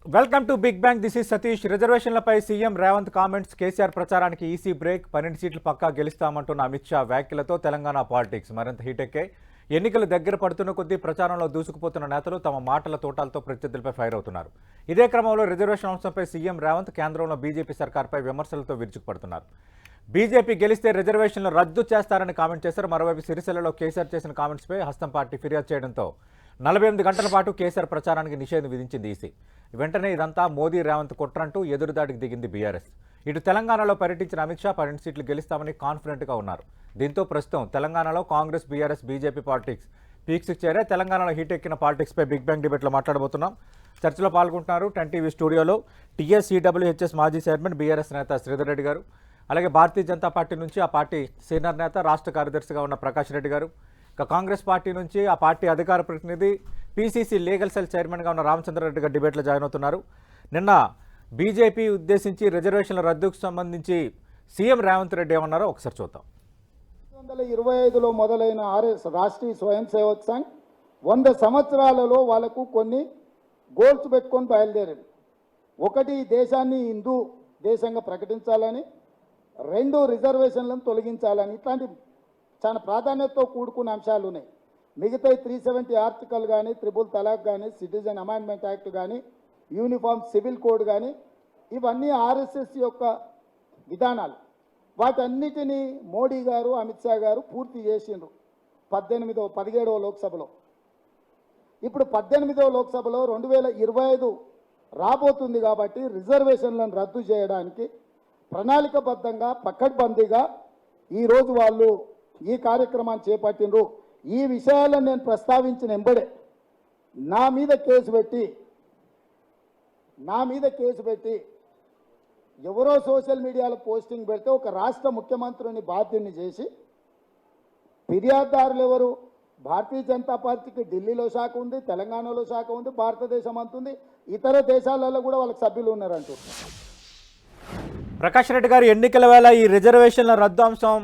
Welcome to big bang. This is Satish. రిజర్వేషన్లపై CM Revanth comments, KCR ప్రచారానికి EC break, 12 సీట్లు పక్కా గెలుస్తామంటున్న అమిత్ షా వ్యాఖ్యలతో తెలంగాణ పాలిటిక్స్ మరింత హీటెక్కాయి. ఎన్నికలు దగ్గర పడుతున్న కొద్దీ ప్రచారంలో దూసుకుపోతున్న నేతలు తమ మాటల తోటాలతో ప్రత్యర్థులపై ఫైర్ అవుతున్నారు. ఇదే క్రమంలో రిజర్వేషన్ అంశంపై సీఎం రేవంత్ కేంద్రంలో బీజేపీ సర్కార్పై విమర్శలతో విరుచుకుపడుతున్నారు. బీజేపీ గెలిస్తే రిజర్వేషన్లు రద్దు చేస్తారని కామెంట్ చేశారు. మరోవైపు సిరిసిల్లలో కేసీఆర్ చేసిన కామెంట్స్పై హస్తం పార్టీ ఫిర్యాదు చేయడంతో 48 గంటల పాటు కేసీఆర్ ప్రచారానికి నిషేధం విధించింది ఈసీ. వెంటనే ఇదంతా మోదీ రేవంత్ కుట్రంటూ ఎదురుదాడికి దిగింది బీఆర్ఎస్. ఇటు తెలంగాణలో పర్యటించిన అమిత్ షా 12 సీట్లు గెలుస్తామని కాన్ఫిడెంట్గా ఉన్నారు. దీంతో ప్రస్తుతం తెలంగాణలో కాంగ్రెస్, బీఆర్ఎస్, బీజేపీ పాలిటిక్స్ పీక్స్కి చేరే. తెలంగాణలో హీట్ ఎక్కిన పాలిటిక్స్పై బిగ్ బ్యాంగ్ డిబేట్లో మాట్లాడబోతున్నాం. చర్చలో పాల్గొంటున్నారు 10 టీవీ స్టూడియోలో టీఎస్ఈడబ్ల్యూహెచ్ఎస్ మాజీ చైర్మన్, బీఆర్ఎస్ నేత శ్రీధర్ రెడ్డి గారు, అలాగే భారతీయ జనతా పార్టీ నుంచి ఆ పార్టీ సీనియర్ నేత, రాష్ట్ర కార్యదర్శిగా ఉన్న ప్రకాష్ రెడ్డి గారు, ఇక కాంగ్రెస్ పార్టీ నుంచి ఆ పార్టీ అధికార ప్రతినిధి, పీసీసీ లీగల్ సెల్ చైర్మన్గా ఉన్న రామచంద్రారెడ్డి గారు డిబేట్లో జాయిన్ అవుతున్నారు. నిన్న బీజేపీ ఉద్దేశించి రిజర్వేషన్ల రద్దుకు సంబంధించి సీఎం రేవంత్ రెడ్డి ఏమన్నారో ఒకసారి చూద్దాం. 1925లో మొదలైన ఆర్ఎస్ రాష్ట్రీయ స్వయం సేవక్ సంఘ్ 100 సంవత్సరాలలో వాళ్ళకు కొన్ని గోల్స్ పెట్టుకొని బయలుదేరారు. ఒకటి, దేశాన్ని హిందూ దేశంగా ప్రకటించాలని, 2 రిజర్వేషన్లను తొలగించాలని. ఇట్లాంటి చాలా ప్రాధాన్యతతో కూడుకున్న అంశాలు ఉన్నాయి. మిగతా 370 ఆర్టికల్ కానీ, ట్రిపుల్ తలాక్ కానీ, సిటిజన్ అమెండ్మెంట్ యాక్ట్ కానీ, యూనిఫామ్ సివిల్ కోడ్ కానీ, ఇవన్నీ ఆర్ఎస్ఎస్ యొక్క విధానాలు. వాటన్నిటినీ మోడీ గారు, అమిత్ షా గారు పూర్తి చేసిండ్రు 17వ లోక్సభలో. ఇప్పుడు 18వ లోక్సభలో 2025 రాబోతుంది కాబట్టి రిజర్వేషన్లను రద్దు చేయడానికి ప్రణాళికబద్ధంగా, పకడ్బందీగా ఈరోజు వాళ్ళు ఈ కార్యక్రమాన్ని చేపట్టిండ్రు. ఈ విషయాలను నేను ప్రస్తావించిన ఎంబడే నా మీద కేసు పెట్టి ఎవరో సోషల్ మీడియాలో పోస్టింగ్ పెడితే ఒక రాష్ట్ర ముఖ్యమంత్రిని బాధ్యుని చేసి, ఫిర్యాదుదారులు ఎవరు? భారతీయ జనతా పార్టీకి ఢిల్లీలో శాఖ ఉంది, తెలంగాణలో శాఖ ఉంది, భారతదేశం అంతుంది, ఇతర దేశాలలో కూడా వాళ్ళకి సభ్యులు ఉన్నారంటూ. ప్రకాష్ రెడ్డి గారు, ఎన్నికల వేళ ఈ రిజర్వేషన్ల రద్దు అంశం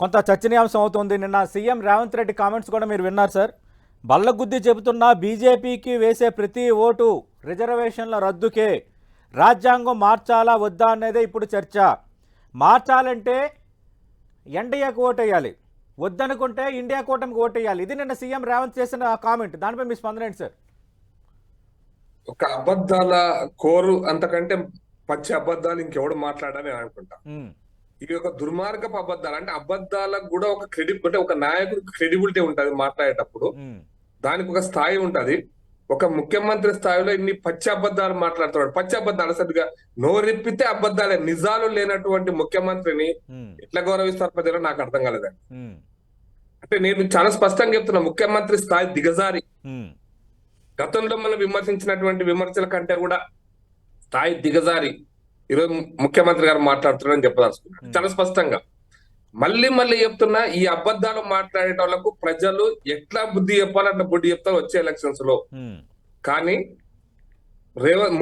కొంత చర్చనీయాంశం అవుతుంది. నిన్న సీఎం రేవంత్ రెడ్డి కామెంట్స్ కూడా మీరు విన్నారు సార్. బల్లగుద్ది చెబుతున్న బీజేపీకి వేసే ప్రతి ఓటు రిజర్వేషన్ల రద్దుకే. రాజ్యాంగం మార్చాలా వద్దా అనేదే ఇప్పుడు చర్చ. మార్చాలంటే ఎన్డీఏకు ఓటేయాలి, వద్దనుకుంటే ఇండియా కూటమికి ఓటేయాలి. ఇది నిన్న సీఎం రేవంత్ చేసిన కామెంట్. దానిపై మీ స్పందన ఏంటి సార్? ఒక అబద్ధాల కోరు అంతకంటే పచ్చి అబద్ధాలు ఇంకెవడు మాట్లాడాలని అనుకుంటా. ఇవి ఒక దుర్మార్గపు అబద్ధాలు. అంటే అబద్ధాలకు కూడా ఒక అంటే ఒక నాయకుడికి క్రెడిబిలిటీ ఉంటది మాట్లాడేటప్పుడు. దానికి ఒక స్థాయి ఉంటది. ఒక ముఖ్యమంత్రి స్థాయిలో ఇన్ని పచ్చి అబద్ధాలు మాట్లాడుతున్నాడు. పచ్చి అబద్ధాలు అసలుగా నోరెప్పితే అబద్ధాలే. నిజాలు లేనటువంటి ముఖ్యమంత్రిని ఎట్లా గౌరవిస్తారు ప్రజలు నాకు అర్థం కాలేదండి. అంటే నేను చాలా స్పష్టంగా చెప్తున్నా, ముఖ్యమంత్రి స్థాయి దిగజారి, గతంలో మనం విమర్శించినటువంటి విమర్శల కంటే కూడా స్థాయి దిగజారి ఈరోజు ముఖ్యమంత్రి గారు మాట్లాడుతున్నారని చెప్పదలుచుకున్నాను చాలా స్పష్టంగా. మళ్ళీ చెప్తున్నా, ఈ అబద్ధాలు మాట్లాడే వాళ్ళకు ప్రజలు ఎట్లా బుద్ధి చెప్పాలో అట్లా బుద్ధి చెప్తారు వచ్చే ఎలక్షన్స్ లో. కానీ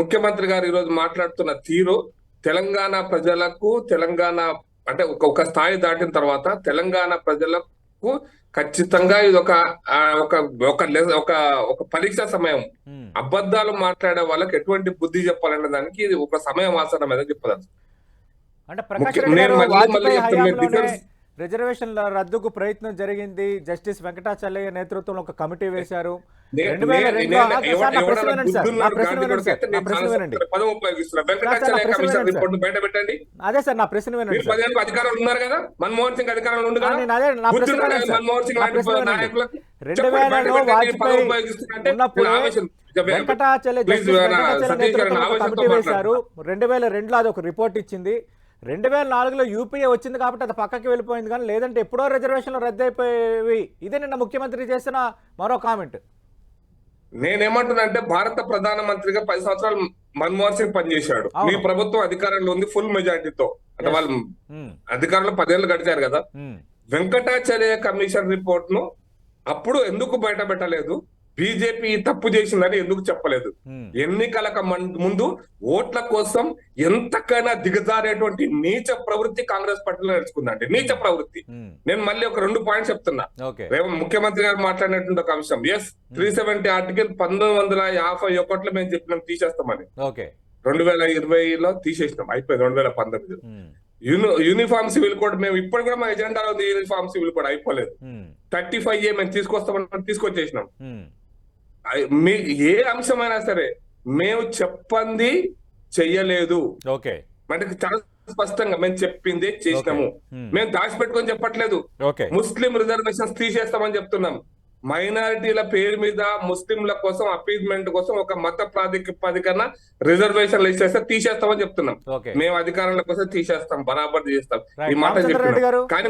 ముఖ్యమంత్రి గారు ఈరోజు మాట్లాడుతున్న తీరు తెలంగాణ ప్రజలకు, తెలంగాణ అంటే ఒక స్థాయి దాటిన తర్వాత తెలంగాణ ప్రజలకు ఖచ్చితంగా ఇది ఒక పరీక్ష సమయం. అబద్ధాలు మాట్లాడే వాళ్ళకి ఎటువంటి బుద్ధి చెప్పాలనే దానికి ఇది ఒక సమయం ఆసనం మీద చెప్పదలుచు. అంటే ప్రకాష్ రెడ్డి గారు, వాజ్పేయి హయాంలోనే రిజర్వేషన్ల రద్దుకు ప్రయత్నం జరిగింది. జస్టిస్ వెంకటాచలయ్య నేతృత్వంలో ఒక కమిటీ వేశారు. 2002 అదే సార్ నా ప్రశ్న వినండి. అధికారులు ఉన్నారు కదా, మన్మోహన్ సింగ్ అధికారంలో ఉండు కదా. 2000లో వాజ్పేయి ఉన్నప్పుడు వెంకటాచలయ్య కమిటీ వేశారు. 2002లో అది ఒక రిపోర్ట్ ఇచ్చింది. 2004లో యూపీఏ వచ్చింది కాబట్టి అది పక్కకి వెళ్ళిపోయింది. కానీ లేదంటే ఎప్పుడో రిజర్వేషన్లు రద్దు అయిపోయేవి. ఇదే నిన్న ముఖ్యమంత్రి చేసిన మరో కామెంట్. నేనేమంటున్నా అంటే, భారత ప్రధానమంత్రిగా 10 సంవత్సరాలు మన్మోహన్ సింగ్ పనిచేశాడు. మీ ప్రభుత్వం అధికారంలో ఉంది ఫుల్ మెజార్టీతో. అంటే వాళ్ళు అధికారంలో 10 ఏళ్ళు గడిచారు కదా. వెంకటాచలయ్య కమిషన్ రిపోర్ట్ ను అప్పుడు ఎందుకు బయట పెట్టలేదు? బీజేపీ తప్పు చేసిందని ఎందుకు చెప్పలేదు? ఎన్నికలకు ముందు ఓట్ల కోసం ఎంతకైనా దిగజారేటువంటి నీచ ప్రవృత్తి కాంగ్రెస్ పార్టీలో నడుచుకుందండి. నీచ ప్రవృత్తి. నేను మళ్ళీ ఒక 2 పాయింట్స్ చెప్తున్నా. ముఖ్యమంత్రి గారు మాట్లాడినటువంటి ఒక అంశం, 370 ఆర్టికల్ 1951లో మేము చెప్పినాం తీసేస్తామని. 2020లో తీసేసినాం, అయిపోయింది 2019. యూనిఫామ్ సివిల్ కోడ్ మేము ఇప్పుడు కూడా మా ఎజెండాలో ఉంది. యూనిఫామ్ సివిల్ కోడ్ అయిపోలేదు. 35A మేము తీసుకొస్తామని తీసుకొచ్చేసినాం. మీ ఏ అంశమైనా సరే మేము చెప్పంది చెయ్యలేదు అంటే చాలా స్పష్టంగా మేము చెప్పింది చేసినాము. మేము దాచిపెట్టుకొని చెప్పట్లేదు. ముస్లిం రిజర్వేషన్స్ తీసేస్తామని చెప్తున్నాం. మైనారిటీల పేరు మీద ముస్లింల కోసం అపీజ్మెంట్ కోసం ఒక మత ప్రాతిపదికన రిజర్వేషన్లు ఇచ్చేస్తే తీసేస్తామని చెప్తున్నాం. మేము అధికారంలో కోసం తీసేస్తాం, బరాబర్ చేస్తాం ఈ మాట చెప్తున్నాం. కానీ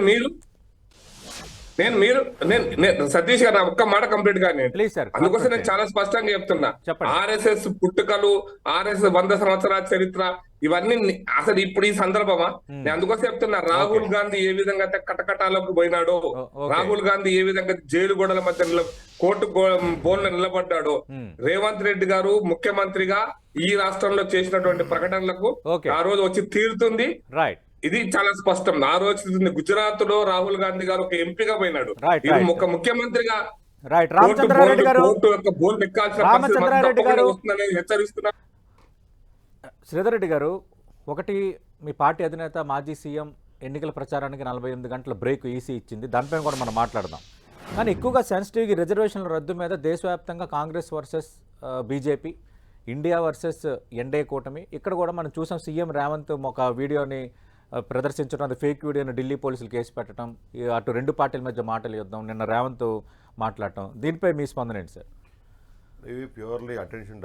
నేను సతీష్ గారు ఒక్క మాట కంప్లీట్ గా అందుకోసం నేను చాలా స్పష్టంగా చెప్తున్నా. ఆర్ఎస్ఎస్ పుట్టుకలు, ఆర్ఎస్ఎస్ 100 సంవత్సరాల చరిత్ర ఇవన్నీ అసలు ఇప్పుడు ఈ సందర్భమా? నేను అందుకోసం చెప్తున్నా. రాహుల్ గాంధీ ఏ విధంగా కటకటాలకు పోయినాడో, రాహుల్ గాంధీ ఏ విధంగా జైలు గోడల మధ్య కోర్టు బోన్లో నిలబడ్డాడో, రేవంత్ రెడ్డి గారు ముఖ్యమంత్రిగా ఈ రాష్ట్రంలో చేసినటువంటి ప్రకటనలకు ఆ రోజు వచ్చి తీరుతుంది. ఇది చాలా స్పష్టం. ఆ రోజు గుజరాత్ లో రాహుల్ గాంధీ గారు ఒక ఎంపీగా పోయినాడు. ఒక ముఖ్యమంత్రిగా హెచ్చరిస్తున్నారు. శ్రీధర్ రెడ్డి గారు, ఒకటి మీ పార్టీ అధినేత మాజీ సీఎం ఎన్నికల ప్రచారానికి 48 గంటల బ్రేక్ ఈసీ ఇచ్చింది. దానిపైన కూడా మనం మాట్లాడదాం. కానీ ఎక్కువగా సెన్సిటివ్ రిజర్వేషన్ల రద్దు మీద దేశవ్యాప్తంగా Congress versus BJP, India versus NDA కూటమి. ఇక్కడ కూడా మనం చూసాం, సీఎం రేవంత్ ఒక వీడియోని ప్రదర్శించడం, అది ఫేక్ వీడియోని ఢిల్లీ పోలీసులు కేసు పెట్టడం, అటు 2 పార్టీల మధ్య మాటలు యుద్ధం, నిన్న రేవంత్ మాట్లాడటం. దీనిపై మీ స్పందన ఏంటి సార్? ఇవి ప్యూర్లీ అటెన్షన్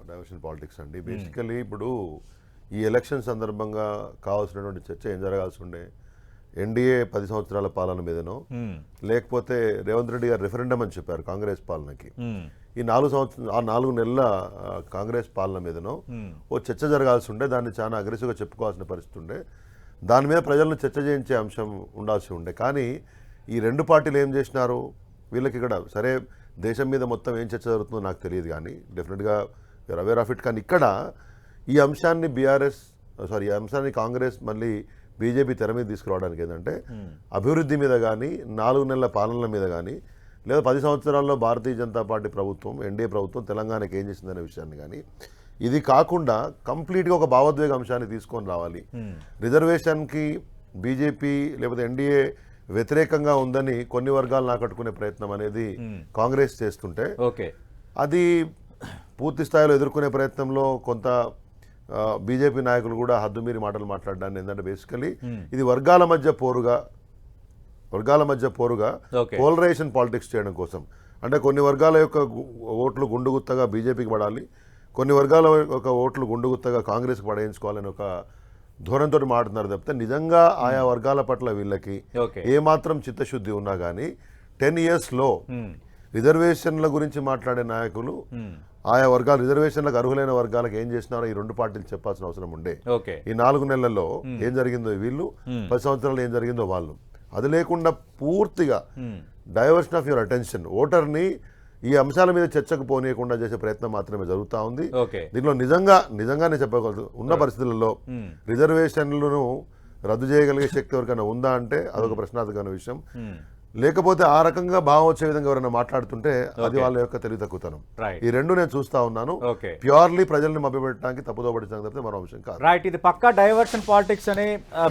డైవర్షన్ పాలిటిక్స్ అండి. బేసికలీ ఇప్పుడు ఈ ఎలక్షన్ సందర్భంగా కావాల్సినటువంటి చర్చ ఏం జరగాల్సి ఉండే, ఎన్డీఏ 10 సంవత్సరాల పాలన మీదనో, లేకపోతే రేవంత్ రెడ్డి గారు రెఫరెండం అని చెప్పారు కాంగ్రెస్ పాలనకి, ఈ 4 నెలల కాంగ్రెస్ పాలన మీదనో ఓ చర్చ జరగాల్సి ఉండే. దాన్ని చాలా అగ్రెసివ్గా చెప్పుకోవాల్సిన పరిస్థితి ఉండే. దాని మీద ప్రజలను చర్చ చేయించే అంశం ఉండాల్సి ఉండే. కానీ ఈ 2 పార్టీలు ఏం చేసినారు, వీళ్ళకి ఇక్కడ సరే దేశం మీద మొత్తం ఏం చర్చ జరుగుతుందో నాకు తెలియదు, కానీ డెఫినెట్గా యూఆర్ అవేర్ ఆఫ్ ఇట్. కానీ ఇక్కడ ఈ అంశాన్ని ఈ అంశాన్ని కాంగ్రెస్ మళ్ళీ బీజేపీ తెర మీద తీసుకురావడానికి ఏంటంటే, అభివృద్ధి మీద కానీ 4 నెలల పాలనల మీద కానీ, లేదా 10 సంవత్సరాల్లో భారతీయ జనతా పార్టీ ప్రభుత్వం, ఎన్డీఏ ప్రభుత్వం తెలంగాణకి ఏం చేసిందనే విషయాన్ని కానీ, ఇది కాకుండా కంప్లీట్గా ఒక భావోద్వేగ అంశాన్ని తీసుకొని రావాలి. రిజర్వేషన్కి బీజేపీ లేకపోతే ఎన్డీఏ వ్యతిరేకంగా ఉందని కొన్ని వర్గాలను ఆకట్టుకునే ప్రయత్నం అనేది కాంగ్రెస్ చేస్తుంటే, అది పూర్తి స్థాయిలో ఎదుర్కొనే ప్రయత్నంలో కొంత బీజేపీ నాయకులు కూడా హద్దుమీరి మాటలు మాట్లాడడాన్ని ఏంటంటే, బేసికలీ ఇది వర్గాల మధ్య పోరుగా పోలరైజేషన్ పాలిటిక్స్ చేయడం కోసం. అంటే కొన్ని వర్గాల యొక్క ఓట్లు గుండుగుత్తగా బీజేపీకి పడాలి, కొన్ని వర్గాల యొక్క ఓట్లు గుండుగుత్తగా కాంగ్రెస్కి పడేయించుకోవాలని ఒక ధోరణితో మాట్లాడుతున్నారు తప్పితే నిజంగా ఆయా వర్గాల పట్ల వీళ్ళకి ఏమాత్రం చిత్తశుద్ధి ఉన్నా కానీ 10 yearsలో రిజర్వేషన్ల గురించి మాట్లాడే నాయకులు ఆయా వర్గాలు, రిజర్వేషన్లకు అర్హులైన వర్గాలకు ఏం చేసినారో ఈ 2 పార్టీలు చెప్పాల్సిన అవసరం ఉండే. ఈ 4 నెలల్లో ఏం జరిగిందో వీళ్ళు, 10 సంవత్సరాలు ఏం జరిగిందో వాళ్ళు. అది లేకుండా పూర్తిగా డైవర్షన్ ఆఫ్ యువర్ అటెన్షన్, ఓటర్ని ఈ అంశాల మీద చర్చకు పోనీయకుండా చేసే ప్రయత్నం మాత్రమే జరుగుతూ ఉంది. దీనిలో నిజంగానే చెప్పగలదు, ఉన్న పరిస్థితులలో రిజర్వేషన్లను రద్దు చేయగలిగే శక్తి ఎవరికైనా ఉందా అంటే అదొక ప్రశ్నార్థకమైన విషయం. లేకపోతే ఆ రకంగా భావం వచ్చే విధంగా ఎవరైనా మాట్లాడుతుంటే అది వాళ్ళ యొక్క తెలివి తక్కువతనం. ఈ 2 నేను చూస్తా ఉన్నాను. ప్యూర్లీ ప్రజల్ని మభ్యపెట్టడానికి, తప్పుదో పట్టించడానికి తప్పితే మరో అంశం కాదు. రైట్, ఇది పక్కా డైవర్షన్ పాలిటిక్స్ అని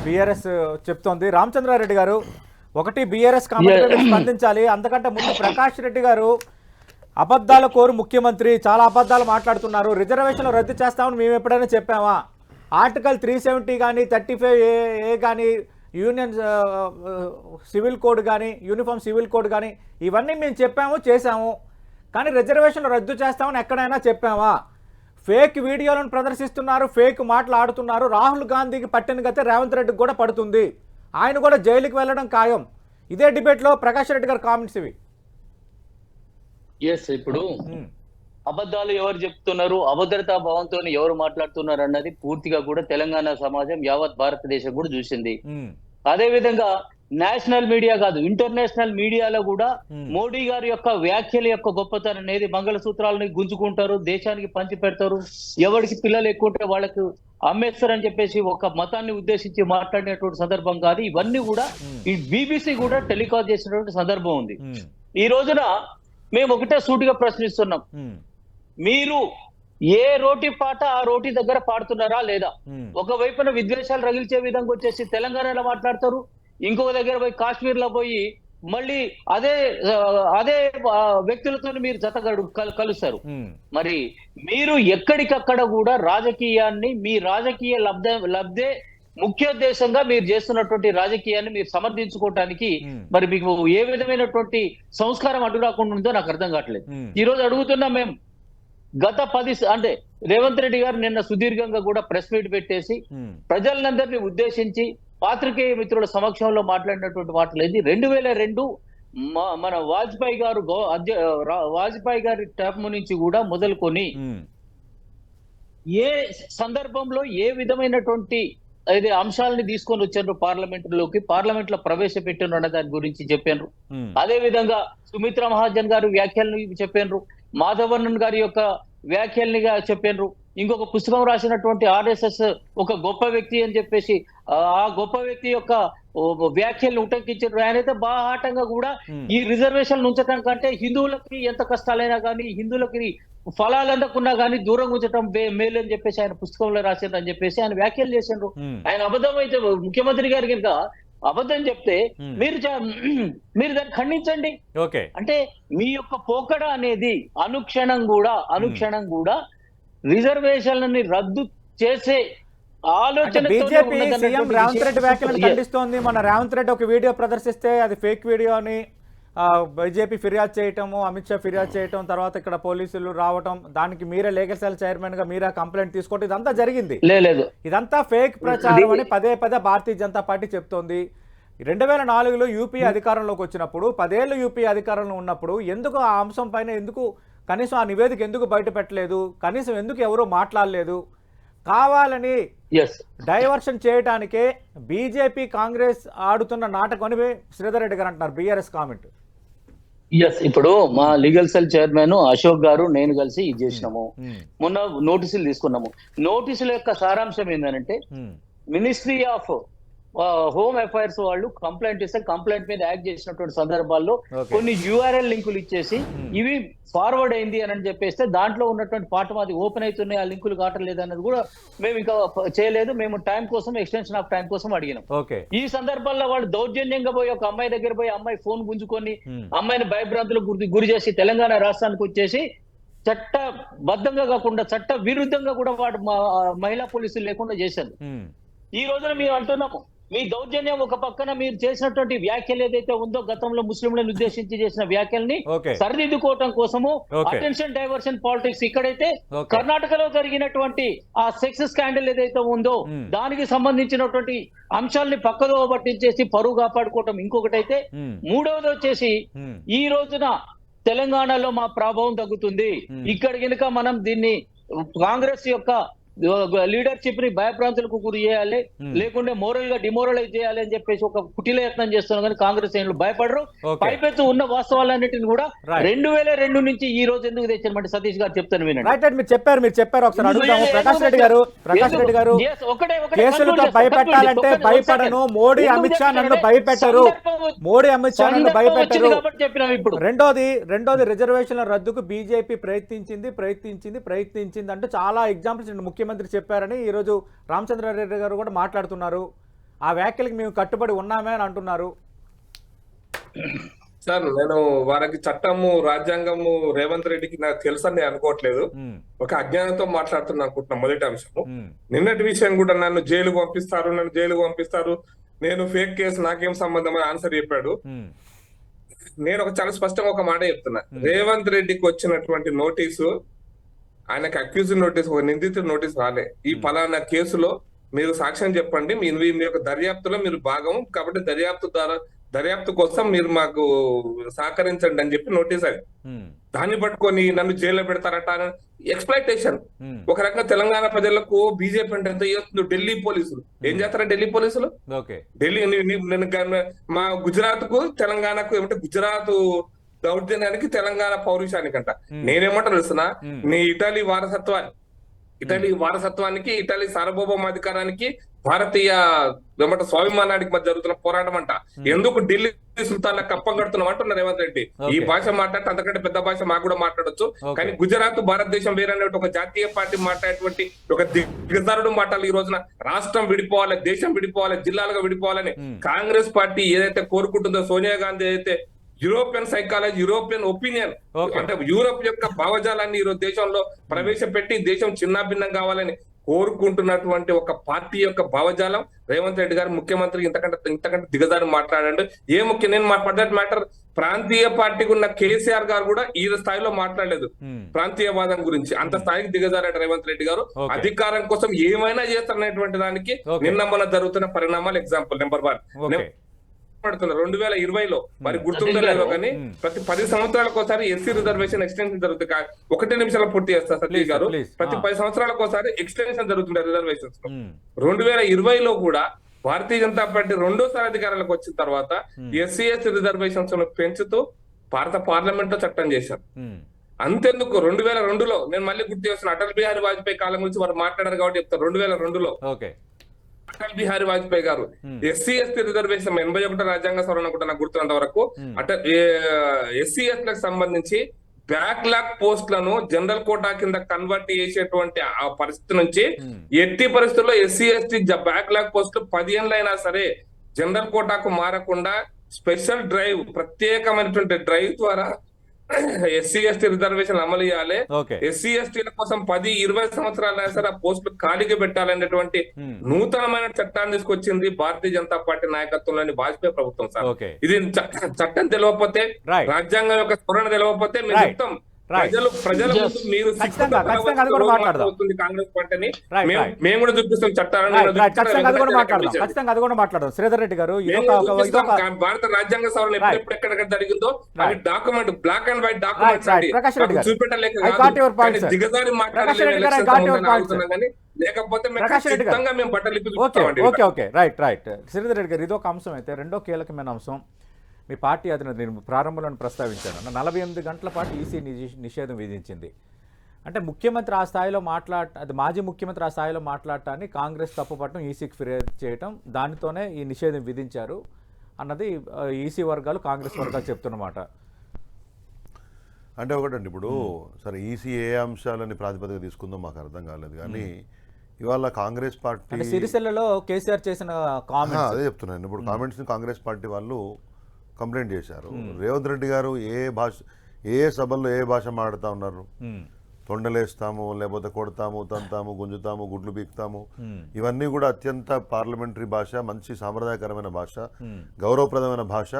బీఆర్ఎస్ చెప్తోంది. రామచంద్రారెడ్డి గారు, ఒకటి బీఆర్ఎస్ కామెంట్ స్పందించాలి. అంతకంటే ముందు ప్రకాష్ రెడ్డి గారు, అబద్ధాల కోరు ముఖ్యమంత్రి, చాలా అబద్ధాలు మాట్లాడుతున్నారు. రిజర్వేషన్లు రద్దు చేస్తామని మేము ఎప్పుడైనా చెప్పామా? ఆర్టికల్ 370 కానీ, 35A కానీ, యూనియన్ సివిల్ కోడ్ కానీ, యూనిఫామ్ సివిల్ కోడ్ కానీ, ఇవన్నీ మేము చెప్పాము, చేశాము. కానీ రిజర్వేషన్లు రద్దు చేస్తామని ఎక్కడైనా చెప్పామా? ఫేక్ వీడియోలను ప్రదర్శిస్తున్నారు, ఫేక్ మాటలు ఆడుతున్నారు. రాహుల్ గాంధీకి పట్టిన గతే రేవంత్ రెడ్డికి కూడా పడుతుంది. ఆయన కూడా జైలుకి వెళ్ళడం ఖాయం. ఇదే డిబేట్లో ప్రకాష్ రెడ్డి గారు కామెంట్స్ ఇవి. ఇప్పుడు అబద్ధాలు ఎవరు చెప్తున్నారు, అభద్రతా భావంతో ఎవరు మాట్లాడుతున్నారు అన్నది పూర్తిగా కూడా తెలంగాణ సమాజం, యావత్ భారతదేశం కూడా చూసింది. అదే విధంగా నేషనల్ మీడియా కాదు, ఇంటర్నేషనల్ మీడియాలో కూడా మోడీ గారి యొక్క వ్యాఖ్యల యొక్క గొప్పతనం అనేది, మంగళసూత్రాలని గుంజుకుంటారు, దేశానికి పంచి పెడతారు, ఎవరికి పిల్లలు ఎక్కువ ఉంటే వాళ్ళకు అమ్మేస్తారని చెప్పేసి ఒక మతాన్ని ఉద్దేశించి మాట్లాడినటువంటి సందర్భం కాదు. ఇవన్నీ కూడా ఈ బీబీసీ కూడా టెలికాస్ట్ చేసినటువంటి సందర్భం ఉంది. ఈ రోజున మేము ఒకటే సూటిగా ప్రశ్నిస్తున్నాం, మీరు ఏ రోటి పాట ఆ రోటి దగ్గర పాడుతున్నారా లేదా? ఒకవైపున విద్వేషాలు రగిల్చే విధంగా వచ్చేసి తెలంగాణలో మాట్లాడతారు, ఇంకొక దగ్గర పోయి కాశ్మీర్ లో పోయి మళ్ళీ అదే వ్యక్తులతో మీరు కలుస్తారు. మరి మీరు ఎక్కడికక్కడ కూడా రాజకీయాన్ని, మీ రాజకీయ లబ్ధే ముఖ్యోద్దేశంగా మీరు చేస్తున్నటువంటి రాజకీయాన్ని మీరు సమర్థించుకోవటానికి మరి మీకు ఏ విధమైనటువంటి సంస్కారం అడ్డు రాకుండా ఉందో నాకు అర్థం కావట్లేదు. ఈ రోజు అడుగుతున్నాం మేము, గత 10 అంటే రేవంత్ రెడ్డి గారు నిన్న సుదీర్ఘంగా కూడా ప్రెస్ మీట్ పెట్టేసి ప్రజలందరినీ ఉద్దేశించి పాత్రికేయ మిత్రుల సమక్షంలో మాట్లాడినటువంటి మాటలు ఏంది, 2002 మన వాజ్పేయి గారి టర్మ్ నుంచి కూడా మొదలుకొని ఏ సందర్భంలో ఏ విధమైనటువంటి అంశాలని తీసుకొని వచ్చారు పార్లమెంట్ లో ప్రవేశపెట్టిన దాని గురించి చెప్పారు. అదే విధంగా సుమిత్రా మహాజన్ గారు వ్యాఖ్యలను చెప్పారు, మాధవన్ గారి యొక్క వ్యాఖ్యల్నిగా చెప్పారు, ఇంకొక పుస్తకం రాసినటువంటి ఆర్ఎస్ఎస్ ఒక గొప్ప వ్యక్తి అని చెప్పేసి ఆ గొప్ప వ్యక్తి యొక్క వ్యాఖ్యలను ఉటంకించారు. ఆయనైతే బాహాటంగా కూడా ఈ రిజర్వేషన్ ఉంచడం కంటే హిందువులకి ఎంత కష్టాలైనా కానీ, హిందువులకి ఫలాలు అందకున్నా కానీ దూరంగా ఉంచడం మేలు అని చెప్పేసి ఆయన పుస్తకంలో రాశారు అని చెప్పేసి ఆయన వ్యాఖ్యలు చేశారు. ఆయన అబద్ధం అయితే ముఖ్యమంత్రి గారి కనుక అబద్ధం చెప్తే మీరు దాన్ని ఖండించండి. అంటే మీ యొక్క పోకడ అనేది అనుక్షణం కూడా రిజర్వేషన్లని రద్దు చేసే ఆలోచన. బీజేపీ సీఎం రేవంత్ రెడ్డి వ్యాఖ్యలను ఖండిస్తోంది. మన రేవంత్ రెడ్డి ఒక వీడియో ప్రదర్శిస్తే అది ఫేక్ వీడియో అని బీజేపీ ఫిర్యాదు చేయటము, అమిత్ షా ఫిర్యాదు చేయటం, తర్వాత ఇక్కడ పోలీసులు రావటం, దానికి మీరే లీగల్ సెల్ చైర్మన్ గా మీరే కంప్లైంట్ తీసుకోవటం, ఇదంతా జరిగింది. లేదు, ఇదంతా ఫేక్ ప్రచారం అని పదే భారతీయ జనతా పార్టీ చెప్తోంది. 2004లో యూపీఏ అధికారంలోకి వచ్చినప్పుడు, 10 ఏళ్ళు యూపీఏ అధికారంలో ఉన్నప్పుడు ఎందుకు ఆ అంశం పైన కనీసం ఆ నివేదిక ఎందుకు బయట పెట్టలేదు, కనీసం ఎందుకు ఎవరూ మాట్లాడలేదు? కావాలని డైవర్షన్ చేయడానికే బీజేపీ కాంగ్రెస్ ఆడుతున్న నాటకం అని శ్రీధర్ రెడ్డి గారు అంటున్నారు. BRS comment. ఇప్పుడు మా legal cell chairman Ashok garu నేను కలిసి ఇది చేసినాము. మొన్న నోటీసులు తీసుకున్నాము. నోటీసుల యొక్క సారాంశం ఏంటంటే, మినిస్ట్రీ ఆఫ్ హోమ్ అఫైర్స్ వాళ్ళు కంప్లైంట్ ఇస్తే కంప్లైంట్ మీద యాక్ట్ చేసినటువంటి సందర్భాల్లో కొన్ని యూఆర్ఎల్ లింకులు ఇచ్చేసి ఇవి ఫార్వర్డ్ అయింది అని చెప్పేస్తే దాంట్లో ఉన్నటువంటి పాఠం అది ఓపెన్ అవుతున్నాయి, ఆ లింకులు కావట్లేదు అన్నది కూడా మేము ఇంకా చేయలేదు. మేము టైం కోసం, ఎక్స్టెన్షన్ ఆఫ్ టైం కోసం అడిగినాం. ఈ సందర్భాల్లో వాళ్ళు దౌర్జన్యంగా పోయి ఒక అమ్మాయి దగ్గర పోయి అమ్మాయి ఫోన్ గుంజుకొని అమ్మాయిని భయభ్రాంతులకు గురి చేసి తెలంగాణ రాష్ట్రానికి వచ్చేసి చట్టబద్ధంగా కాకుండా చట్ట విరుద్ధంగా కూడా వాడు మహిళా పోలీసులు లేకుండా చేశారు. ఈ రోజున మేము అంటున్నాము, మీ దౌర్జన్యం ఒక పక్కన మీరు చేసినటువంటి వ్యాఖ్యలు ఏదైతే ఉందో గతంలో ముస్లింలను ఉద్దేశించి చేసిన వ్యాఖ్యల్ని సరిదిద్దుకోవటం కోసము అటెన్షన్ డైవర్షన్ పాలిటిక్స్. ఇక్కడైతే కర్ణాటకలో జరిగినటువంటి ఆ సెక్స్ స్కాండల్ ఏదైతే ఉందో దానికి సంబంధించినటువంటి అంశాలని పక్కదో పట్టించేసి పరువు కాపాడుకోవటం ఇంకొకటైతే, మూడవది వచ్చేసి ఈ రోజున తెలంగాణలో మా ప్రభావం తగ్గుతుంది, ఇక్కడ కనుక మనం దీన్ని కాంగ్రెస్ యొక్క లీడర్షిప్ ని భయప్రాంతులకు గురి చేయాలి, లేకుంటే మోరల్ గా డిమోరలైజ్ చేయాలి అని చెప్పేసి ఒక కుటిల యత్నం చేస్తున్నాం. కానీ కాంగ్రెస్ భయపడరు. పైపెత్తు ఉన్న వాస్తవాలన్నిటిని కూడా 2002 నుంచి ఈ రోజు ఎందుకు తెచ్చారంటే సతీష్ గారు చెప్తాను వినండి. మీరు చెప్పారు ఒకసారి అడుగుతాము. ప్రకాష్ రెడ్డి గారు కేసులతో భయపెట్టాలంటే భయపడను, మోడీ అమిత్ షా నన్ను భయపెట్టరు, ఇప్పుడు రెండోది రిజర్వేషన్ల రద్దుకు బీజేపీ ప్రయత్నించింది అంటూ చాలా ఎగ్జాంపుల్స్ ముఖ్యమంత్రి చెప్పారని ఈ రోజు రామచంద్రారెడ్డి గారు కూడా మాట్లాడుతున్నారు. ఆ వ్యాఖ్యలకు మేము కట్టుబడి ఉన్నామే అని అంటున్నారు. సార్, నేను వారికి చట్టము, రాజ్యాంగము రేవంత్ రెడ్డికి నాకు తెలుసని నేను అనుకోవట్లేదు. ఒక అజ్ఞానంతో మాట్లాడుతున్నా అనుకుంటున్నా. మొదటి అంశము, నిన్నటి విషయం కూడా నన్ను జైలుకు పంపిస్తారు, నేను ఫేక్ కేసు, నాకేం సంబంధం అని ఆన్సర్ చెప్పాడు. నేను చాలా స్పష్టంగా ఒక మాట చెప్తున్నా. రేవంత్ రెడ్డికి వచ్చినటువంటి నోటీసు, ఆయనకు అక్యూజ్డ్ నోటీస్, ఒక నిందితుడి నోటీస్ రాలే. ఈ ఫలానా కేసులో మీరు సాక్ష్యం చెప్పండి, మీ యొక్క దర్యాప్తులో మీరు భాగం కాబట్టి దర్యాప్తు కోసం మీరు మాకు సహకరించండి అని చెప్పి నోటీస్ అది. దాన్ని పట్టుకొని నన్ను జైల్లో పెడతారట. ఎక్స్ప్లైటేషన్. ఒక రకంగా తెలంగాణ ప్రజలకు బీజేపీ అంటే ఎంత చేస్తుందో. ఢిల్లీ పోలీసులు ఏం చేస్తారా? ఢిల్లీ పోలీసులు ఓకే ఢిల్లీ మా గుజరాత్ కు తెలంగాణకు ఏమంటే గుజరాత్ దౌర్జన్యానికి తెలంగాణ పౌరుషానికంట. నేనేమంటా తెలుస్తున్నా, నీ ఇటలీ వారసత్వానికి ఇటలీ సార్వభౌమాధికారానికి భారతీయ ఏమంట స్వాభిమానానికి మధ్య జరుగుతున్న పోరాటం అంట. ఎందుకు ఢిల్లీ సుల్తాన్ కప్పం కడుతున్నాం అంటున్నారు రేవంత్ రెడ్డి. ఈ భాష మాట్లాడితే అంతకంటే పెద్ద భాష మాకు కూడా మాట్లాడొచ్చు. కానీ గుజరాత్ భారతదేశం వేరనే ఒక జాతీయ పార్టీ మాట్లాడేటువంటి ఒక దిగజారుడు మాటలు ఈ రోజున రాష్ట్రం విడిపోవాలి, దేశం విడిపోవాలి, జిల్లాలుగా విడిపోవాలని కాంగ్రెస్ పార్టీ ఏదైతే కోరుకుంటుందో, సోనియా గాంధీ ఏదైతే యూరోపియన్ సైకాలజీ, యూరోపియన్ ఒపీనియన్ అంటే యూరోప్ యొక్క భావజాలాన్ని ఈరోజు దేశంలో ప్రవేశపెట్టి దేశం చిన్నాభిన్నం కావాలని కోరుకుంటున్నటువంటి ఒక పార్టీ యొక్క భావజాలం రేవంత్ రెడ్డి గారు ముఖ్యమంత్రి ఇంతకంటే దిగజారి మాట్లాడాడు. నేను ఫర్ దట్ మ్యాటర్ ప్రాంతీయ పార్టీకి ఉన్న కేసీఆర్ గారు కూడా ఈ స్థాయిలో మాట్లాడలేదు ప్రాంతీయవాదం గురించి. అంత స్థాయికి దిగజారాడు రేవంత్ రెడ్డి గారు. అధికారం కోసం ఏమైనా చేస్తారనేటువంటి దానికి నిన్న మొన్న జరుగుతున్న పరిణామాలు ఎగ్జాంపుల్ నెంబర్ 1 2020లో మరి గుర్తుందో లేదో కానీ ప్రతి 10 సంవత్సరాలకు ఒకసారి ఎస్సీ రిజర్వేషన్ ఎక్స్టెన్షన్ జరుగుతుంది. 1 నిమిషాలు పూర్తి చేస్తారు సతీష్ గారు. ప్రతి 10 సంవత్సరాలకు ఒకసారి ఎక్స్టెన్షన్ జరుగుతుండే రిజర్వేషన్స్. 2020లో కూడా భారతీయ జనతా పార్టీ రెండోసారి అధికారంలోకి వచ్చిన తర్వాత ఎస్సీ ఎస్టీ రిజర్వేషన్స్ పెంచుతూ భారత పార్లమెంట్ లో చట్టం చేశారు. అంతెందుకు 2002లో నేను మళ్ళీ గుర్తు చేస్తున్నా, అటల్ బిహారీ వాజ్పేయి కాలం గురించి వారు మాట్లాడారు కాబట్టి చెప్తారు. 2002లో అటల్ బిహారీ వాజ్పేయి గారు ఎస్సీ ఎస్టీ రిజర్వేషన్ 81 రాజ్యాంగ సవరణ కూడా నాకు గుర్తున్నంత వరకు ఎస్సీ ఎస్టీలకు సంబంధించి బ్యాక్లాగ్ పోస్టులను జనరల్ కోటా కింద కన్వర్ట్ చేసేటువంటి ఆ పరిస్థితి నుంచి ఎట్టి పరిస్థితుల్లో ఎస్సీ ఎస్టీ బ్యాక్లాగ్ పోస్టులు 10 ఏళ్ళైనా సరే జనరల్ కోటాకు మారకుండా స్పెషల్ డ్రైవ్, ప్రత్యేకమైనటువంటి డ్రైవ్ ద్వారా ఎస్సీ ఎస్టీ రిజర్వేషన్ అమలు చేయాలి. ఎస్సీ ఎస్టీల కోసం 10-20 సంవత్సరాలైనా సరే ఆ పోస్టులు ఖాళీగా పెట్టాలనేటువంటి నూతనమైన చట్టాన్ని తీసుకొచ్చింది భారతీయ జనతా పార్టీ నాయకత్వంలోని వాజ్పేయి ప్రభుత్వం సార్. ఇది చట్టం తెలియకపోతే, రాజ్యాంగం యొక్క స్ఫురణ తెలియకపోతే మేము చెప్తాం ప్రజల ముందు మీరు కాంగ్రెస్ పార్టీని మేము కూడా చూపిస్తాం చట్టాలను. శ్రీధర్ రెడ్డి గారు, భారత రాజ్యాంగ సవరణ ఎక్కడెక్కడ జరిగిందో అవి document, black and white documents చూపెట్టలేక దిగజారి మాట్లాడాలి కానీ లేకపోతే మేము బట్టలు. రైట్ శ్రీధర్ రెడ్డి గారు, ఇదొక అంశం. అయితే రెండో కీలకమైన అంశం, మీ పార్టీ అధినేత నేను ప్రారంభంలో ప్రస్తావించాను, 48 గంటల పాటు ఈసీ నిషేధం విధించింది. అంటే ముఖ్యమంత్రి ఆ స్థాయిలో అది మాజీ ముఖ్యమంత్రి ఆ స్థాయిలో మాట్లాడటాన్ని కాంగ్రెస్ తప్పుపట్టడం, ఈసీకి ఫిర్యాదు చేయటం, దానితోనే ఈ నిషేధం విధించారు అన్నది ఈసీ వర్గాలు, కాంగ్రెస్ వర్గాలు చెప్తున్నమాట. అంటే ఒకటండి, ఇప్పుడు సరే ఈసీ ఏ అంశాలని ప్రాతిపదిక తీసుకుందో మాకు అర్థం కాలేదు. కానీ ఇవాళ కాంగ్రెస్ పార్టీ సిరిసిల్లలో కేసీఆర్ చేసిన కామెంట్స్, అదే చెప్తున్నాను. ఇప్పుడు కామెంట్స్ని కాంగ్రెస్ పార్టీ వాళ్ళు కంప్లైంట్ చేశారు. రేవంత్ రెడ్డి గారు ఏ సభల్లో ఏ భాష మాట్లాడుతూ ఉన్నారు? తొండలేస్తాము, లేకపోతే కొడతాము, తంతాము, గుంజుతాము, గుడ్లు పీకుతాము, ఇవన్నీ కూడా అత్యంత పార్లమెంటరీ భాష, మంచి సాంప్రదాయకరమైన భాష, గౌరవప్రదమైన భాష.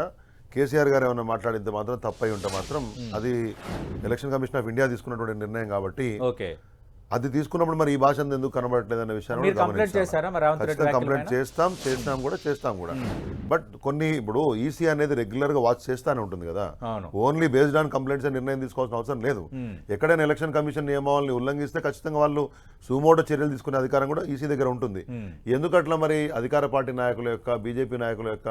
కేసీఆర్ గారు ఏమైనా మాట్లాడితే మాత్రం తప్పై ఉంటే మాత్రం అది ఎలక్షన్ కమిషన్ ఆఫ్ ఇండియా తీసుకున్నటువంటి నిర్ణయం కాబట్టి అది తీసుకున్నప్పుడు మరి ఈ భాష ఎందుకు కనబడట్లేదు అనే విషయాన్ని కంప్లైంట్ చేస్తాం కూడా. బట్ కొన్ని ఇప్పుడు ఈసీ అనేది రెగ్యులర్ గా వాచ్ చేస్తానే ఉంటుంది కదా, ఓన్లీ బేస్డ్ ఆన్ కంప్లైంట్స్ నిర్ణయం తీసుకోవాల్సిన అవసరం లేదు. ఎక్కడైనా ఎలక్షన్ కమిషన్ నియమావళిని ఉల్లంఘిస్తే ఖచ్చితంగా వాళ్ళు సుమోటో చర్యలు తీసుకునే అధికారం కూడా ఈసీ దగ్గర ఉంటుంది. ఎందుకట్లా మరి అధికార పార్టీ నాయకుల యొక్క, బీజేపీ నాయకుల యొక్క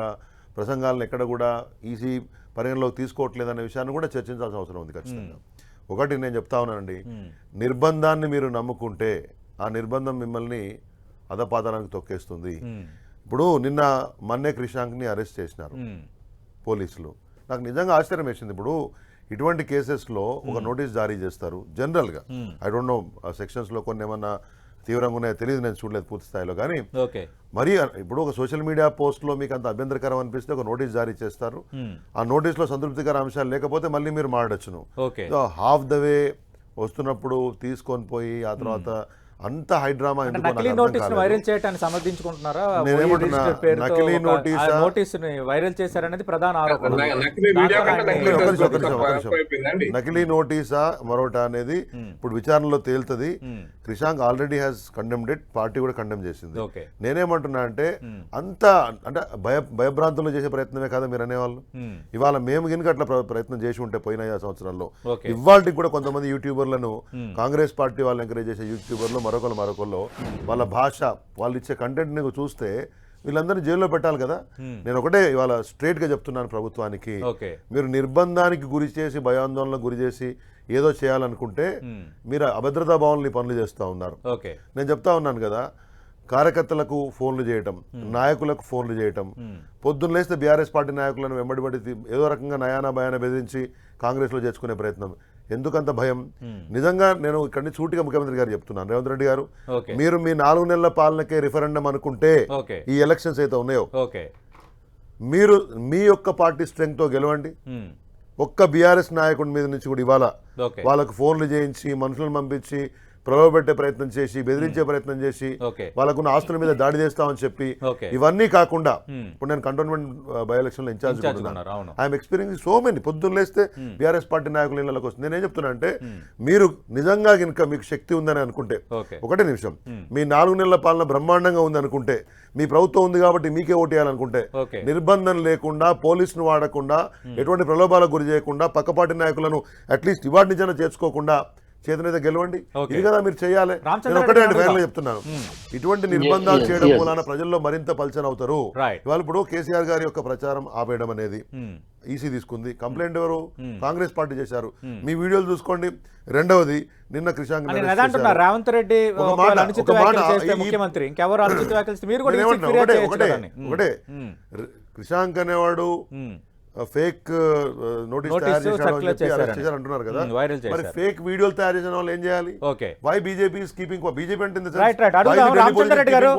ప్రసంగాలను ఎక్కడ కూడా ఈసీ పరిగణలోకి తీసుకోవట్లేదు అనే విషయాన్ని కూడా చర్చించాల్సిన అవసరం ఉంది ఖచ్చితంగా. ఒకటి నేను చెప్తా ఉన్నానండి, నిర్బంధాన్ని మీరు నమ్ముకుంటే ఆ నిర్బంధం మిమ్మల్ని అధపాతానికి తొక్కేస్తుంది. ఇప్పుడు నిన్న మన్నే క్రిషాంక్ని అరెస్ట్ చేసినారు పోలీసులు. నాకు నిజంగా ఆశ్చర్యం వేసింది. ఇప్పుడు ఇటువంటి కేసెస్లో ఒక నోటీస్ జారీ చేస్తారు జనరల్గా, ఐ డోంట్ నో సెక్షన్స్లో కొన్ని ఏమన్నా తీవ్రంగా ఉన్నాయో తెలియదు, నేను చూడలేదు పూర్తి స్థాయిలో. కానీ మరి ఇప్పుడు ఒక సోషల్ మీడియా పోస్ట్లో మీకు అంత అభ్యంతరకరం అనిపిస్తే ఒక నోటీస్ జారీ చేస్తారు. ఆ నోటీస్లో సంతృప్తికర అంశాలు లేకపోతే మళ్ళీ మీరు మాట్లాడచ్చును. హాఫ్ ద వే వస్తున్నప్పుడు తీసుకొని పోయి ఆ తర్వాత అంత హైడ్రామా వైరల్ చేయడానికి సమర్థించుకుంటున్నారా? నకిలీ వైరల్ చేశారనేది ప్రధాన ఆరోపణ. నకిలీ నోటీసా మరొకట అనేది ఇప్పుడు విచారణలో తేలుతుంది. Krishank already has condemned it, party కూడా కండెమ్ చేసింది. ఓకే. నేనేమంటున్నా అంటే అంత అంటే భయభ్రాంతులు చేసే ప్రయత్నమే కదా మీరు అనేవాళ్ళు. ఇవాళ మేము గినక అట్లా ప్రయత్నం చేసి ఉంటే పోయిన 5 సంవత్సరాల్లో ఇవాళకి కూడా కొంతమంది యూట్యూబర్లను కాంగ్రెస్ పార్టీ వాళ్ళు ఎంకరేజ్ చేసే యూట్యూబర్లు మరొకళ్ళు వాళ్ళ భాష వాళ్ళు ఇచ్చే కంటెంట్ ని చూస్తే వీళ్ళందరినీ జైల్లో పెట్టాలి కదా. నేను ఒకటే ఇవాళ స్ట్రైట్ గా చెప్తున్నాను ప్రభుత్వానికి, మీరు నిర్బంధానికి గురి చేసి భయాందోళనకు గురి చేసి ఏదో చేయాలనుకుంటే మీరు అభద్రతా భావనలు పనులు చేస్తూ ఉన్నారు. నేను చెప్తా ఉన్నాను కదా, కార్యకర్తలకు ఫోన్లు చేయటం, నాయకులకు ఫోన్లు చేయటం, పొద్దున్న లేస్తే బీఆర్ఎస్ పార్టీ నాయకులను వెంబడిపడి ఏదో రకంగా నయానా భయాన బెదిరించి కాంగ్రెస్లో చేర్చుకునే ప్రయత్నం. ఎందుకంత భయం? నిజంగా నేను ఇక్కడి నుంచి సూటిగా ముఖ్యమంత్రి గారు చెప్తున్నాను, రేవంత్ రెడ్డి గారు, మీరు మీ 4 నెలల పాలనకే రిఫరెండం అనుకుంటే ఈ ఎలక్షన్స్ అయితే ఉన్నాయో మీరు మీ యొక్క పార్టీ స్ట్రెంగ్త్ తో గెలవండి. ఒక్క బీఆర్ఎస్ నాయకుడి మీద నుంచి కూడా ఇవాళ వాళ్ళకు ఫోన్లు చేయించి మనుషులను పంపించి ప్రలోభపెట్టే ప్రయత్నం చేసి బెదిరించే ప్రయత్నం చేసి వాళ్ళకున్న ఆస్తుల మీద దాడి చేస్తామని చెప్పి ఇవన్నీ కాకుండా ఇప్పుడు నేను కంటోన్మెంట్ బై ఎలక్షన్ లో in charge I'm experience so many. పొద్దున్న లేస్తే బీఆర్ఎస్ పార్టీ నాయకుల ఇళ్లకు వస్తుంది. నేనేం చెప్తున్నా అంటే మీరు నిజంగా కనుక మీకు శక్తి ఉందని అనుకుంటే, ఒకటే నిమిషం, మీ 4 నెలల పాలన బ్రహ్మాండంగా ఉంది అనుకుంటే, మీ ప్రభుత్వం ఉంది కాబట్టి మీకే ఓటేయాలనుకుంటే, నిర్బంధం లేకుండా పోలీసును వాడకుండా ఎటువంటి ప్రలోభాలకు గురి చేయకుండా పక్కపాటి నాయకులను అట్లీస్ట్ ఇవాటి నుంచైనా చేర్చుకోకుండా చేతనైతే గెలవండి. ఇది కదా మీరు చేయాలి. నేను ఒకటే ఫైనల్ చెప్తున్నాను, ఇటువంటి నిర్బంధాలు చేయడం మూలాన ప్రజల్లో మరింత పల్చన్ అవుతారు. ఇవాళ ఇప్పుడు కేసీఆర్ గారి యొక్క ప్రచారం ఆపేయడం అనేది ఈసీ తీసుకుంది. కంప్లైంట్ ఎవరు? కాంగ్రెస్ పార్టీ చేశారు. మీ వీడియోలు చూసుకోండి. రెండవది నిన్న క్రిషాంక్ రేవంత్ రెడ్డి ఒకటే క్రిషాంక్ అనేవాడు ఫేక్ నోటీస్ చేశారు అంటున్నారు కదా, మరి ఫేక్ వీడియోలు తయారు చేసిన వాళ్ళు ఏం చేయాలి? Why BJP is keeping BJP అంటే రామచంద్రారెడ్డి గారు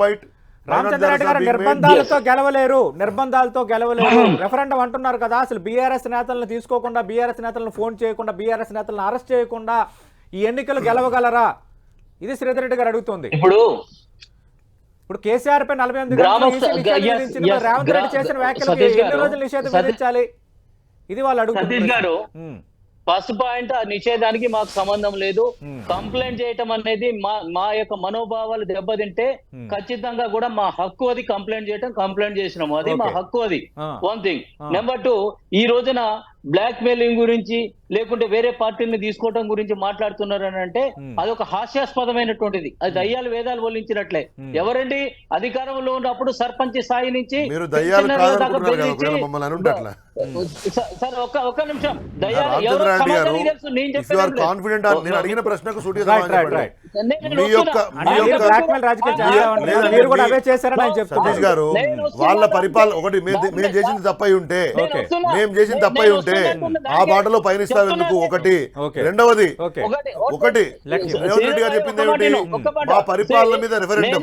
నిర్బంధాలతో గెలవలేరు రెఫరెండం అంటున్నారు కదా. అసలు బీఆర్ఎస్ నేతలను తీసుకోకుండా, బీఆర్ఎస్ నేతలను ఫోన్ చేయకుండా, బీఆర్ఎస్ నేతలను అరెస్ట్ చేయకుండా ఈ ఎన్నికలు గెలవగలరా? ఇది శ్రీధర్ రెడ్డి గారు అడుగుతుంది. ఇప్పుడు కేసీఆర్ పై 48 రేవంత్ రెడ్డి చేసిన వ్యాఖ్యలు ఎన్ని రోజులు నిషేధం విధించాలి? ఇది వాళ్ళు అడుగుతున్నారు. ఫస్ట్ పాయింట్, ఆ నిషేధానికి మాకు సంబంధం లేదు. కంప్లైంట్ చేయటం అనేది మా యొక్క మనోభావాలు దెబ్బతింటే ఖచ్చితంగా కూడా మా హక్కు అది. కంప్లైంట్ చేసినాము, అది మా హక్కు. అది 1 థింగ్. నెంబర్ 2, ఈ రోజున బ్లాక్ మెయిలింగ్ గురించి లేకుంటే వేరే పార్టీని తీసుకోవడం గురించి మాట్లాడుతున్నారు అని అంటే అదొక హాస్యాస్పదమైనటువంటిది. అది దయ్యాలు వేదాలు వల్లించినట్లే. ఎవరండి అధికారంలో ఉన్నప్పుడు సర్పంచ్ స్థాయి నుంచి సార్ ఒక్క నిమిషం, అడిగిన ప్రశ్నకు సతీష్ గారు వాళ్ళ పరిపాలన ఒకటి మేము చేసింది తప్పై ఉంటే ఆ బాటలో పయనిస్తాం ఎందుకు? ఒకటి. రెండవది, ఒకటి రేవంత్ రెడ్డి గారు చెప్పింది ఏమిటి? మా పరిపాలన మీద రెఫరెండం.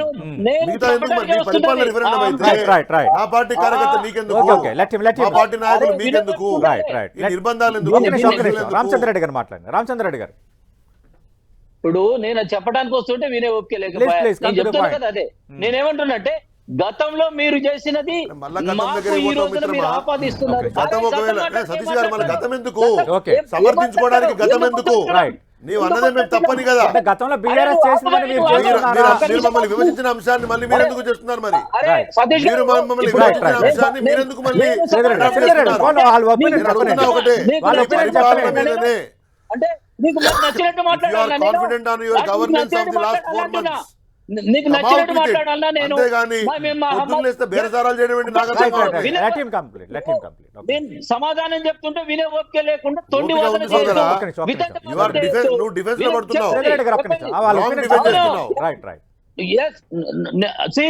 మిగతా ఎందుకు? మరి మీ పరిపాలన రెఫరెండం అయితే నా పార్టీ కార్యకర్త మీకెందుకు? మా పార్టీ నాయకులు మీకెందుకు? ఈ నిర్బంధాలు ఎందుకు? రామచంద్రరెడ్డి గారు మాట్లాడండి. రామచంద్రరెడ్డి గారు, ఇప్పుడు నేను చెప్పడానికి వస్తుంటే వినే ఓపిక లేకపోతే చెప్తున్నా కదా. అదే నేనేమంటున్నట్టే, గతంలో మీరు చేసినది ఆపాదిస్తున్నారు. సతీష్ గారు మన గతం ఎందుకు సమర్థించుకోవడానికి? గతం ఎందుకు? నీవు అన్నదే మేము తప్పని కదా. గతంలో బీఆర్ఎస్ చేసిందని మీరు మమ్మల్ని విభజించిన అంశాన్ని మళ్ళీ మీరు ఎందుకు చేస్తున్నారు? మరి మీరు మమ్మల్ని విభజించిన అంశాన్ని మీరెందుకు మళ్ళీ ఒకటే పరిపాలన మీదనే confident on your governance of the last 4 months. నీకు నచ్చినట్టు మాట్లాడాలా? నేను సమాధానం చెప్తుంటే వినే ఓపిక లేకుండా తొండి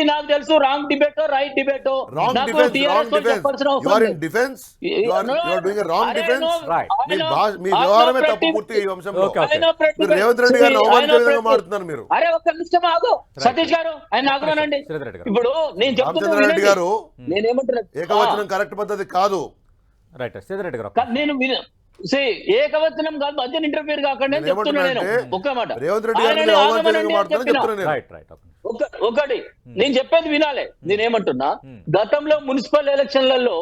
నాకు తెలుసు రాంగ్ డిబేటో రైట్ డిబేటో. అరే ఒక్క నిమిషం ఆగు సతీష్ గారు, ఆయన ఆగునండి. ఇప్పుడు నేను చెప్తున్నా గారు నేనేమంటున్నా, ఏకవచనం కరెక్ట్ పద్ధతి కాదు. నేను ఏకవచనం కాదు, మధ్యన ఇంటర్ఫియర్ కాకుండా చెప్తున్నా. నేను ఒక్క మాట, ఒకటి నేను చెప్పేది వినాలి. నేనేమంటున్నా, గతంలో మున్సిపల్ ఎలక్షన్లలో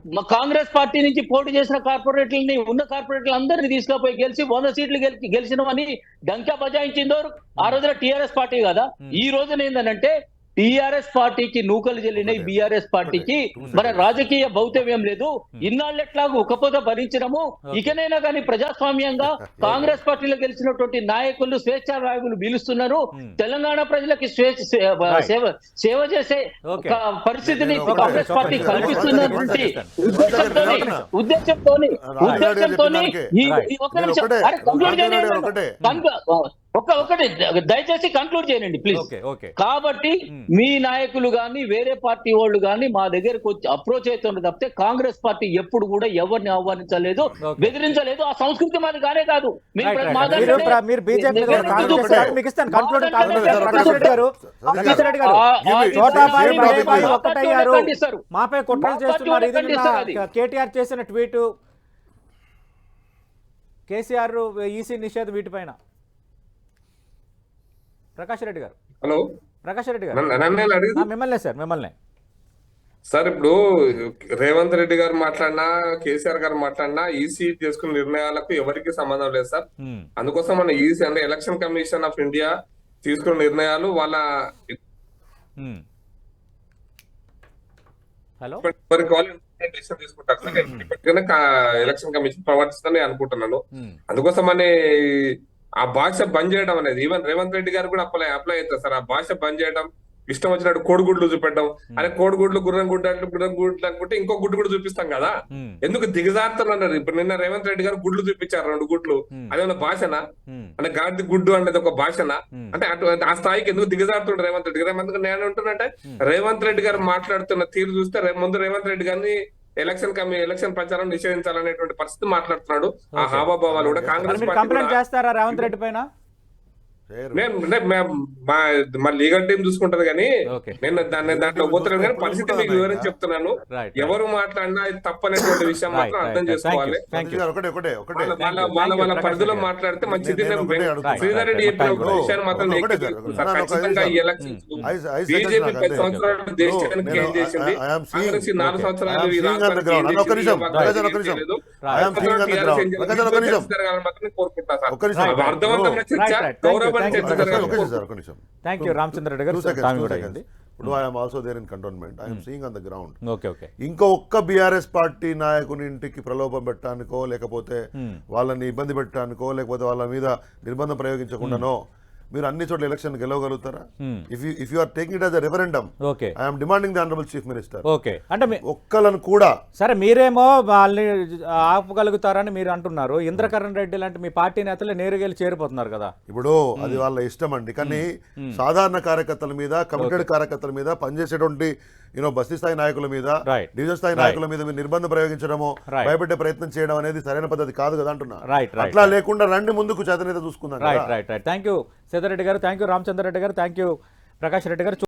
మా కాంగ్రెస్ పార్టీ నుంచి పోటీ చేసిన కార్పొరేట్లని ఉన్న కార్పొరేట్లు అందరినీ తీసుకుపోయి గెలిచి 100 సీట్లు గెలిచినామని డంకా బజాయించిందో ఆ రోజున టీఆర్ఎస్ పార్టీ కదా. ఈ రోజున ఏంటంటే టీఆర్ఎస్ పార్టీకి నూకలు చెల్లినాయి, బీఆర్ఎస్ పార్టీకి మన రాజకీయ భౌతవ్యం లేదు. ఇన్నాళ్ళు ఎట్లాగూ ఒకపోత భరించినము, ఇకనైనా కానీ ప్రజాస్వామ్యంగా కాంగ్రెస్ పార్టీలో గెలిచినటువంటి నాయకులు స్వేచ్ఛా నాయకులు పిలుస్తున్నారు. తెలంగాణ ప్రజలకి సేవ చేసే పరిస్థితిని కాంగ్రెస్ పార్టీ కల్పిస్తున్నటువంటి ఉద్దేశంతో ఒకటి దయచేసి కంక్లూడ్ చేయండి ప్లీజ్. కాబట్టి మీ నాయకులు గాని వేరే పార్టీ వాళ్ళు గాని మా దగ్గరకు వచ్చి అప్రోచ్ అవుతున్నారు తప్పితే కాంగ్రెస్ పార్టీ ఎప్పుడు కూడా ఎవరిని ఆహ్వానించలేదు, బెదిరించలేదు. ఆ సంస్కృతి మాది కానే కాదు. మాపై కుట్రలు చేస్తున్నారు. కేటీఆర్ చేసిన ట్వీట్, కేసీఆర్ ఈసీ నిషేధం వీటిపైన ప్రకాష్ రెడ్డి గారు. హలో ప్రకాష్ రెడ్డి గారు మిమ్మల్ని సార్ మిమ్మల్ని సార్, ఇప్పుడు రేవంత్ రెడ్డి గారు మాట్లాడినా కేసీఆర్ గారు మాట్లాడినా ఈసీ తీసుకున్న నిర్ణయాలకు ఎవరికి సంబంధం లేదు సార్. అందుకోసం మన ఈసీ అంటే ఎలక్షన్ కమిషన్ ఆఫ్ ఇండియా తీసుకున్న నిర్ణయాలు వాళ్ళ డెసిషన్ తీసుకుంటారు సార్. ఎలక్షన్ కమిషన్ ప్రవర్తిస్తుందని అనుకుంటున్నాను. అందుకోసమని ఆ భాష బంద్ చేయడం అనేది ఈవెన్ రేవంత్ రెడ్డి గారు కూడా అప్లై అవుతారు సార్. ఆ భాష బంద్ చేయడం, ఇష్టం వచ్చినట్టు కోడిగుడ్లు చూపెట్టడం, అరే కోడిగుడ్లు గుర్రం గుడ్డు అనుకుంటే ఇంకో గుడ్డు కూడా చూపిస్తాం కదా, ఎందుకు దిగజారుతున్నారు? ఇప్పుడు నిన్న రేవంత్ రెడ్డి గారు గుడ్లు చూపించారు, 2 గుడ్లు. అదేమన్నా భాషనా? అంటే గాడిది గుడ్డు అనేది ఒక భాషనా? అంటే ఆ స్థాయికి ఎందుకు దిగజారుతుండే రేవంత్ రెడ్డి గారు? అందుకు నేను అంటున్నట్టే రేవంత్ రెడ్డి గారు మాట్లాడుతున్న తీరు చూస్తే ముందు రేవంత్ రెడ్డి గారిని ఎలక్షన్ ప్రచారం నిషేధించాలనేటువంటి పరిస్థితి మాట్లాడుతున్నాడు. ఆ హావభావాలు కూడా కాంగ్రెస్ కంప్లైంట్ చేస్తారా రేవంత్ రెడ్డి పైన? మా లీగల్ టీం చూసుకుంటది కానీ నేను దాంట్లో పోతున్నాను కానీ పరిస్థితి మీకు వివరించి చెప్తున్నాను. ఎవరు మాట్లాడినా ఇది తప్పనేటువంటి విషయం మాత్రం అర్థం చేసుకోవాలి. వాళ్ళ పరిధిలో మాట్లాడితే మంచిది. శ్రీధర్ రెడ్డి చెప్పిన విషయాన్ని మాత్రం ఖచ్చితంగా ఈ ఎలక్షన్స్ బీజేపీ 10 సంవత్సరాలు దేశానికి ఏం చేసింది, కాంగ్రెస్ 4 సంవత్సరాలు కోరుకుంటా సార్. అర్థవంతమైన చర్చ, గౌరవ థ్యాంక్ యూ రామచంద్ర రెడ్డి గారు. ఇప్పుడు I'm also there in cantonment, I'm seeing on the ground. ఇంకో ఒక్క బీఆర్ఎస్ పార్టీ నాయకుని ఇంటికి ప్రలోభం పెట్టడానికో, లేకపోతే వాళ్ళని ఇబ్బంది పెట్టడానికో, లేకపోతే వాళ్ళ మీద నిర్బంధం ప్రయోగించకుండానో మీరు అన్ని చోట్ల ఎలక్షన్ గెలవగలుగుతారా? If you are taking it as a referendum, I am demanding the honourable chief minister. అంటే ఒక్కలను కూడా సరే మీరేమో వాళ్ళని ఆపగలుగుతారని మీరు అంటున్నారు. ఇంద్రకరణ్ రెడ్డి లాంటి మీ పార్టీ నేతలు నేరుగా చేరిపోతున్నారు కదా. ఇప్పుడు అది వాళ్ళ ఇష్టం అండి. కానీ సాధారణ కార్యకర్తల మీద, కమిటెడ్ కార్యకర్తల మీద, పనిచేసేటువంటి బస్తీ స్థాయి నాయకుల మీద, డివిజన్ స్థాయి నాయకుల మీద మీరు నిర్బంధం ప్రయోగించడము, భయపెట్టే ప్రయత్నం చేయడం అనేది సరైన పద్ధతి కాదు కదా అంటున్నా. అట్లా లేకుండా రండి ముందుకు చేతనేత చూసుకుందాం. థ్యాంక్ యూ సీతారెడ్డి గారు, థ్యాంక్ యూ రామచంద్ర రెడ్డి గారు, థ్యాంక్ యూ ప్రకాష్ రెడ్డి గారు.